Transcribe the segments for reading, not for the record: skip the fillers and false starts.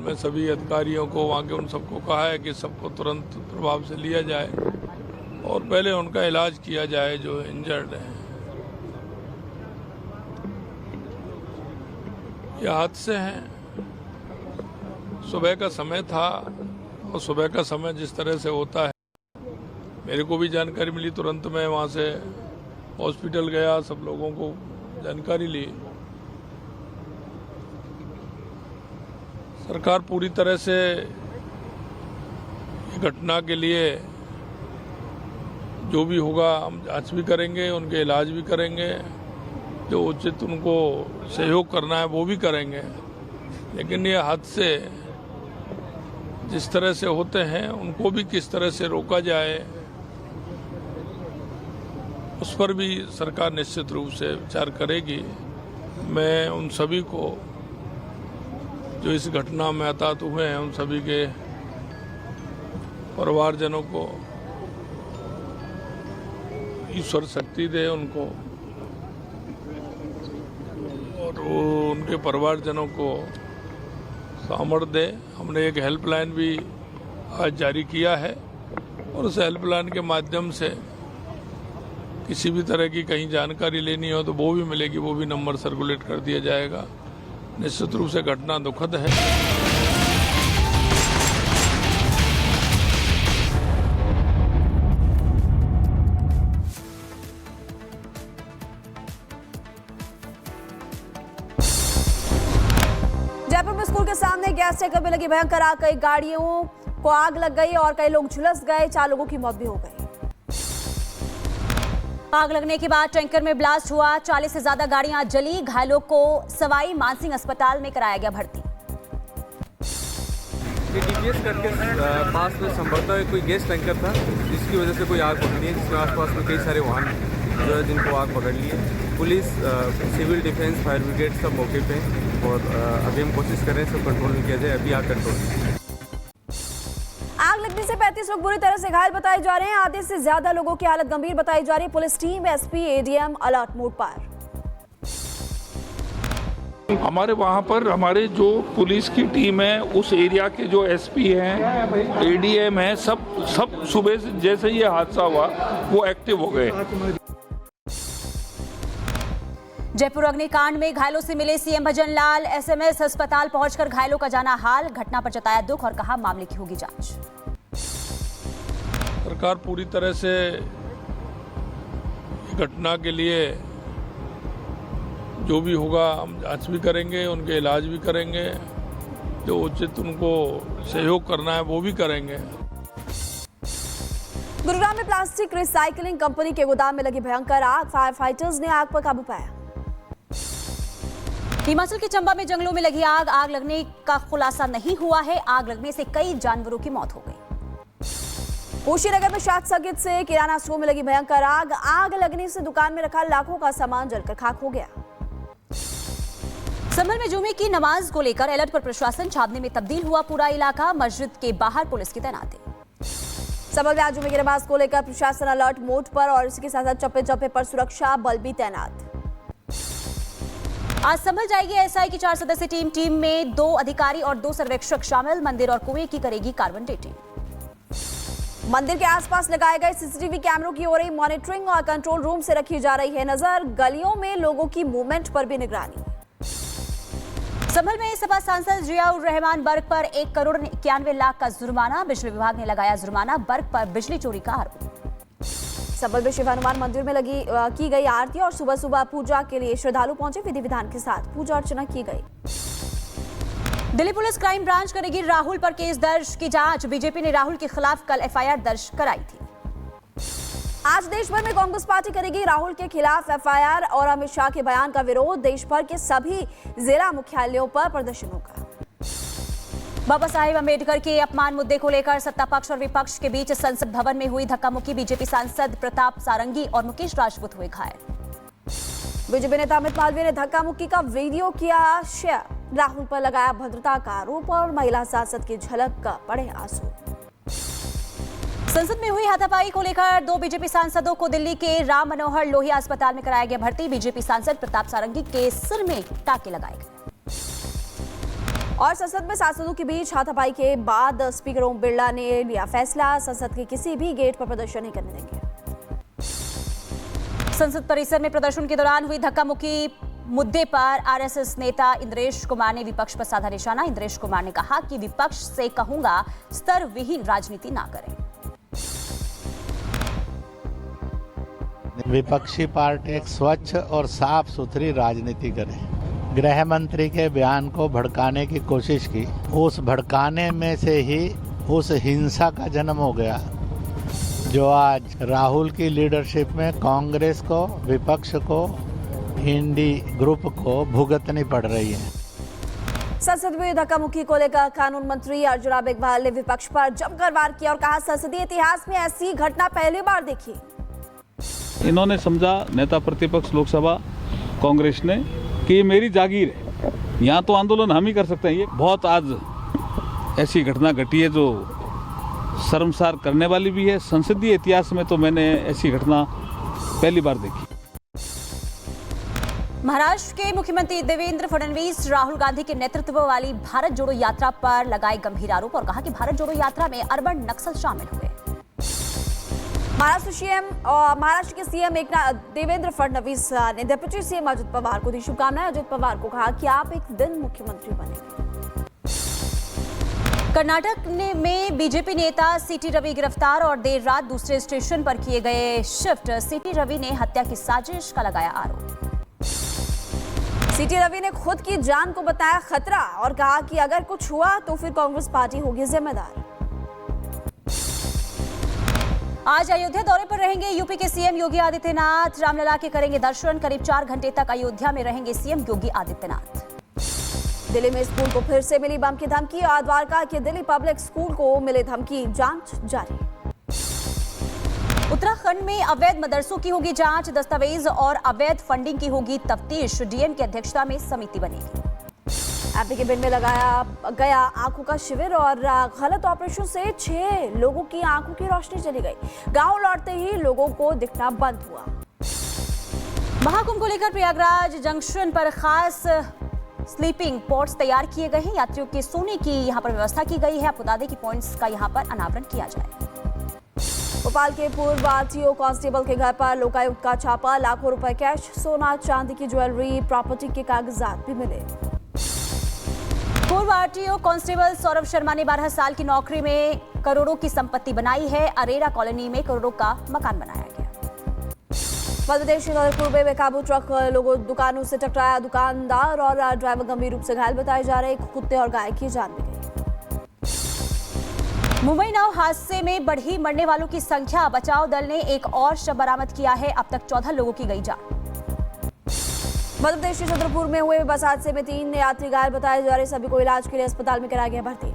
मैं सभी अधिकारियों को वहाँ के उन सबको कहा है कि सबको तुरंत प्रभाव से लिया जाए और पहले उनका इलाज किया जाए जो इंजर्ड हैं। ये हादसे हैं, सुबह का समय था और सुबह का समय जिस तरह से होता है, मेरे को भी जानकारी मिली, तुरंत मैं वहाँ से हॉस्पिटल गया, सब लोगों को जानकारी ली। सरकार पूरी तरह से घटना के लिए जो भी होगा हम जांच भी करेंगे, उनके इलाज भी करेंगे, जो उचित उनको सहयोग करना है वो भी करेंगे। लेकिन ये हादसे जिस तरह से होते हैं उनको भी किस तरह से रोका जाए, उस पर भी सरकार निश्चित रूप से विचार करेगी। मैं उन सभी को जो इस घटना में हताहत हुए हैं उन सभी के परिवारजनों को ईश्वर शक्ति दे उनको, और वो उनके परिवारजनों को सामर्थ्य दे। हमने एक हेल्पलाइन भी आज जारी किया है और उस हेल्पलाइन के माध्यम से किसी भी तरह की कहीं जानकारी लेनी हो तो वो भी मिलेगी, वो भी नंबर सर्कुलेट कर दिया जाएगा। निश्चित रूप से घटना दुखद है। जयपुर में स्कूल के सामने गैस टैंकर में लगी भयंकर आग, कई गाड़ियों को आग लग गई और कई लोग झुलस गए, 4 लोगों की मौत भी हो गई। आग लगने के बाद टैंकर में ब्लास्ट हुआ, 40 से ज्यादा गाड़ियां जली, घायलों को सवाई मानसिंह अस्पताल में कराया गया भर्ती। ये डीपीएस कट के पास में संभवतः कोई गैस टैंकर था जिसकी वजह से कोई आग पकड़ी है, जिसमें आसपास में कई सारे वाहन जो है जिनको आग पकड़ ली है। Police, civil defence, fire brigade सब मौके पे हैं और अभी हम कोशिश कर रहे हैं सब कंट्रोल में किया जाए। अभी आग कंट्रोल। आग लगने से 35 लोग बुरी तरह से घायल बताए जा रहे हैं, आधे से ज्यादा लोगों की हालत गंभीर बताई जा रही है। Police team, SP, ADM alert mode पर। हमारे वहाँ पर हमारे जो पुलिस की टीम है, उस एरिया के जो एसपी हैं, एडीएम हैं, सब सुबह से जैसे ये हादसा हुआ वो एक्टिव हो गए। जयपुर अग्निकांड में घायलों से मिले सीएम भजन लाल, एसएमएस अस्पताल पहुंचकर घायलों का जाना हाल, घटना पर जताया दुख और कहा मामले की होगी जांच। सरकार पूरी तरह से घटना के लिए जो भी होगा हम जांच भी करेंगे, उनके इलाज भी करेंगे, जो उचित उनको सहयोग करना है वो भी करेंगे। गुरुग्राम में प्लास्टिक रिसाइकलिंग कंपनी के गोदाम में लगी भयंकर आग, फायर फाइटर्स ने आग पर काबू पाया। हिमाचल के चंबा में जंगलों में लगी आग, आग लगने का खुलासा नहीं हुआ है, आग लगने से कई जानवरों की मौत हो गई। कुशीनगर में शॉर्ट सर्किट से किराना स्टोर में लगी भयंकर आग, आग लगने से दुकान में रखा लाखों का सामान जलकर खाक हो गया। संभल में जुमे की नमाज को लेकर अलर्ट पर प्रशासन, छावनी में तब्दील हुआ पूरा इलाका, मस्जिद के बाहर पुलिस की तैनाती। संभल में आज जुमे की नमाज को लेकर प्रशासन अलर्ट मोड पर और इसके साथ साथ चप्पे चप्पे पर सुरक्षा बल भी तैनात। आज संभल जाएगी एसआई की 4 सदस्यीय टीम में 2 अधिकारी और 2 सर्वेक्षक शामिल, मंदिर और कुएं की करेगी कार्बन डेटिंग। मंदिर के आसपास लगाए गए सीसीटीवी कैमरों की हो रही मॉनिटरिंग और कंट्रोल रूम से रखी जा रही है नजर, गलियों में लोगों की मूवमेंट पर भी निगरानी। संभल में सपा सांसद जियाउर रहमान बर्ग पर 1 करोड़ 91 लाख का जुर्माना, बिजली विभाग ने लगाया जुर्माना, बर्ग पर बिजली चोरी का आरोप। संभल में शिव हनुमान मंदिर में की गई आरती और सुबह सुबह पूजा के लिए श्रद्धालु पहुंचे, विधि विधान के साथ पूजा अर्चना की गई। दिल्ली पुलिस क्राइम ब्रांच करेगी राहुल पर केस दर्ज की जांच, बीजेपी ने राहुल के खिलाफ कल एफआईआर दर्ज कराई थी। आज देश भर में कांग्रेस पार्टी करेगी राहुल के खिलाफ एफआईआर और अमित शाह के बयान का विरोध, देश भर के सभी जिला मुख्यालयों पर प्रदर्शन होगा। बाबा साहेब अम्बेडकर के अपमान मुद्दे को लेकर सत्ता पक्ष और विपक्ष के बीच संसद भवन में हुई धक्का-मुक्की, बीजेपी सांसद प्रताप सारंगी और मुकेश राजपूत हुए घायल। बीजेपी नेता अमित मालवीय ने धक्का-मुक्की का वीडियो किया शेयर, राहुल पर लगाया भद्रता का आरोप और महिला सांसद की झलक का पड़े आंसू। संसद में हुई हाथापाई को लेकर 2 बीजेपी सांसदों को दिल्ली के राम मनोहर लोहिया अस्पताल में कराया गया भर्ती, बीजेपी सांसद प्रताप सारंगी के सिर में टाके लगाए गए। और संसद में सांसदों के बीच हाथापाई के बाद स्पीकर ओम बिरला ने लिया फैसला, संसद के किसी भी गेट पर प्रदर्शन नहीं करने देंगे। संसद परिसर में प्रदर्शन के दौरान हुई धक्का मुक्की मुद्दे पर आरएसएस नेता इंद्रेश कुमार ने विपक्ष पर साधा निशाना। इंद्रेश कुमार ने कहा कि विपक्ष से कहूंगा स्तर विहीन राजनीति ना करें। विपक्षी पार्टी एक स्वच्छ और साफ सुथरी राजनीति करे। गृह मंत्री के बयान को भड़काने की कोशिश की, उस भड़काने में से ही उस हिंसा का जन्म हो गया जो आज राहुल की लीडरशिप में कांग्रेस को, विपक्ष को, इंडी ग्रुप को भुगतनी पड़ रही है। संसद में धक्का मुक्की को लेकर कानून मंत्री अर्जुन राम मेघवाल ने विपक्ष पर जमकर वार किया और कहा, संसदीय इतिहास में ऐसी घटना पहली बार देखी। इन्होंने समझा, नेता प्रतिपक्ष लोकसभा कांग्रेस ने, कि ये मेरी जागीर है, यहाँ तो आंदोलन हम ही कर सकते हैं। ये बहुत आज ऐसी घटना घटी है जो शर्मसार करने वाली भी है। संसदीय इतिहास में तो मैंने ऐसी घटना पहली बार देखी। महाराष्ट्र के मुख्यमंत्री देवेंद्र फडणवीस राहुल गांधी के नेतृत्व वाली भारत जोड़ो यात्रा पर लगाए गंभीर आरोप और कहा कि भारत जोड़ो यात्रा में अर्बन नक्सल शामिल हुए। महाराष्ट्र के सीएम देवेंद्र फडणवीस ने डिप्टी सीएम अजित पवार को दी शुभकामनाएं। अजित पवार को कहा कि आप एक दिन मुख्यमंत्री बनेंगे। कर्नाटक में बीजेपी नेता सीटी रवि गिरफ्तार और देर रात दूसरे स्टेशन पर किए गए शिफ्ट। सीटी रवि ने हत्या की साजिश का लगाया आरोप। सीटी रवि ने खुद की जान को बताया खतरा और कहा कि अगर कुछ हुआ तो फिर कांग्रेस पार्टी होगी जिम्मेदार। आज अयोध्या दौरे पर रहेंगे यूपी के सीएम योगी आदित्यनाथ। रामलला के करेंगे दर्शन। करीब 4 घंटे तक अयोध्या में रहेंगे सीएम योगी आदित्यनाथ। दिल्ली में स्कूल को फिर से मिली बम की धमकी और द्वारका के दिल्ली पब्लिक स्कूल को मिले धमकी, जांच जारी। उत्तराखंड में अवैध मदरसों की होगी जांच, दस्तावेज और अवैध फंडिंग की होगी तफ्तीश। डीएम की अध्यक्षता में समिति बनेगी। एमपी के भिंड में लगाया गया आंखों का शिविर और गलत ऑपरेशन से 6 लोगों की आंखों की रोशनी चली गई। गांव लौटते ही लोगों को दिखना बंद हुआ। महाकुंभ को लेकर प्रयागराज जंक्शन पर खास स्लीपिंग पॉट्स तैयार किए गए हैं। यात्रियों के सोने की यहां पर व्यवस्था की गई है। आपको बता दें कि पॉइंट्स का यहां पर अनावरण किया जाए। भोपाल के पूर्व आरटीओ कांस्टेबल के घर पर लोकायुक्त का छापा। लाखों रुपए कैश, सोना, चांदी की ज्वेलरी, प्रॉपर्टी के कागजात भी मिले। पूर्व आरटीओ कांस्टेबल सौरभ शर्मा ने 12 साल की नौकरी में करोड़ों की संपत्ति बनाई है। अरेरा कॉलोनी में करोड़ों का मकान बनाया गया। मध्य प्रदेश के जबलपुर में बेकाबू ट्रक लोगों दुकानों से टकराया। दुकानदार और ड्राइवर गंभीर रूप से घायल बताए जा रहे। कुत्ते और गाय की जान भी गई। मुंबई नाव हादसे में बढ़ी मरने वालों की संख्या। बचाव दल ने एक और शव बरामद किया है। अब तक 14 लोगों की गई जान। मध्य प्रदेश के चंद्रपुर में हुए बस हादसे में 3 यात्री घायल बताए जा रहे। सभी को इलाज के लिए अस्पताल में कराया गया भर्ती।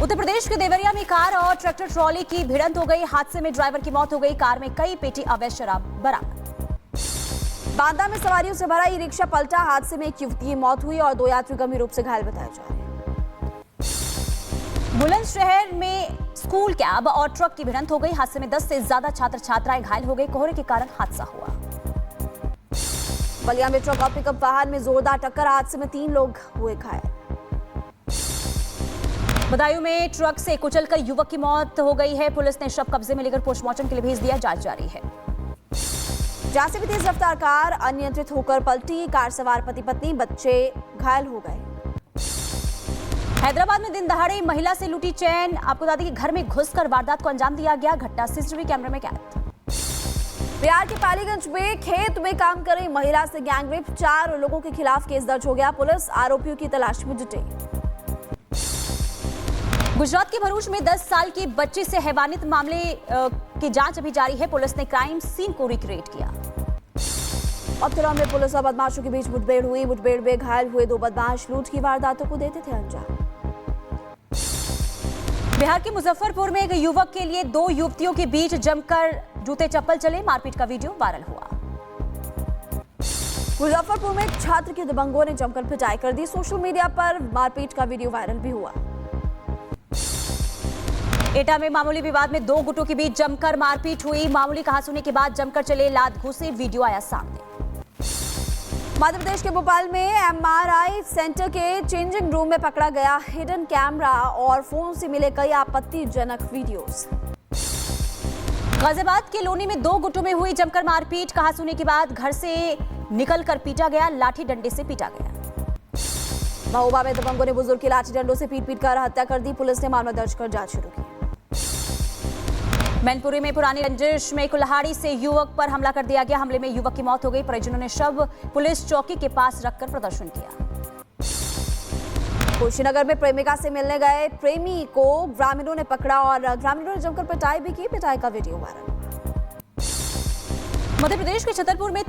उत्तर प्रदेश के देवरिया में कार और ट्रैक्टर ट्रॉली की भिड़ंत हो गई। हादसे में ड्राइवर की मौत हो गई। कार में कई पेटी अवैध शराब बरामद। बांदा में सवारियों से भरा ई रिक्शा पलटा। हादसे में एक युवती की मौत हुई और 2 यात्री गंभीर रूप से घायल बताए जा रहे हैं। बुलंदशहर में स्कूल कैब और ट्रक की भिड़ंत हो गई। हादसे में 10 से ज्यादा छात्र छात्राएं घायल हो गए। कोहरे के कारण हादसा हुआ। बलिया में ट्रक और पिकअप वाहन में जोरदार टक्कर। हादसे में 3 लोग हुए घायल। बदायूं में ट्रक से कुचलकर युवक की मौत हो गई है। पुलिस ने शव कब्जे में लेकर पोस्टमार्टम के लिए भेज दिया। जांच जारी है। झांसी में तेज रफ्तार कार अनियंत्रित होकर पलटी। कार सवार पति पत्नी बच्चे घायल हो गए। हैदराबाद में दिन दहाड़े महिला से लूटी चैन। आपको बता दें कि घर में घुसकर वारदात को अंजाम दिया गया। घटना सीसीटीवी कैमरे में कैद। बिहार के पालीगंज में खेत में काम कर रही महिला से गैंगरेप। 4 लोगों के खिलाफ केस दर्ज हो गया। पुलिस आरोपियों की तलाश में जुटी। गुजरात के भरूच में 10 साल की बच्ची से हैवानियत मामले की जांच अभी जारी है। पुलिस ने क्राइम सीन को रिक्रिएट किया। मथुरा में पुलिस और बदमाशों के बीच मुठभेड़ हुई। मुठभेड़ में घायल हुए 2 बदमाश लूट की वारदातों को देते थे अंजाम। बिहार के मुजफ्फरपुर में एक युवक के लिए 2 युवतियों के बीच जमकर जूते चप्पल चले। मारपीट का वीडियो वायरल हुआ। मुजफ्फरपुर में एक छात्र की दबंगों ने जमकर पिटाई कर दी। सोशल मीडिया पर मारपीट का वीडियो वायरल भी हुआ। एटा में मामूली विवाद में 2 गुटों के बीच जमकर मारपीट हुई। मामूली कहासुनी के बाद जमकर चले लात घूंसे। वीडियो आया सामने। मध्य प्रदेश के भोपाल में एमआरआई सेंटर के चेंजिंग रूम में पकड़ा गया हिडन कैमरा और फोन से मिले कई आपत्तिजनक वीडियोस। गाजियाबाद के लोनी में 2 गुटों में हुई जमकर मारपीट। कहासुनी के बाद घर से निकलकर पीटा गया, लाठी डंडे से पीटा गया। महोबा में दबंगों ने बुजुर्ग की लाठी डंडों से पीट कर हत्या कर दी। पुलिस ने मामला दर्ज कर जांच शुरू की। मैनपुरी में पुरानी रंजिश में कुल्हाड़ी से युवक पर हमला कर दिया गया। हमले में युवक की मौत हो गई। परिजनों ने शव पुलिस चौकी के पास रखकर प्रदर्शन किया। कुशीनगर में प्रेमिका से मिलने गए प्रेमी को ग्रामीणों ने पकड़ा और ग्रामीणों ने जमकर पिटाई भी की। पिटाई का वीडियो वायरल। मध्य प्रदेश के छतरपुर में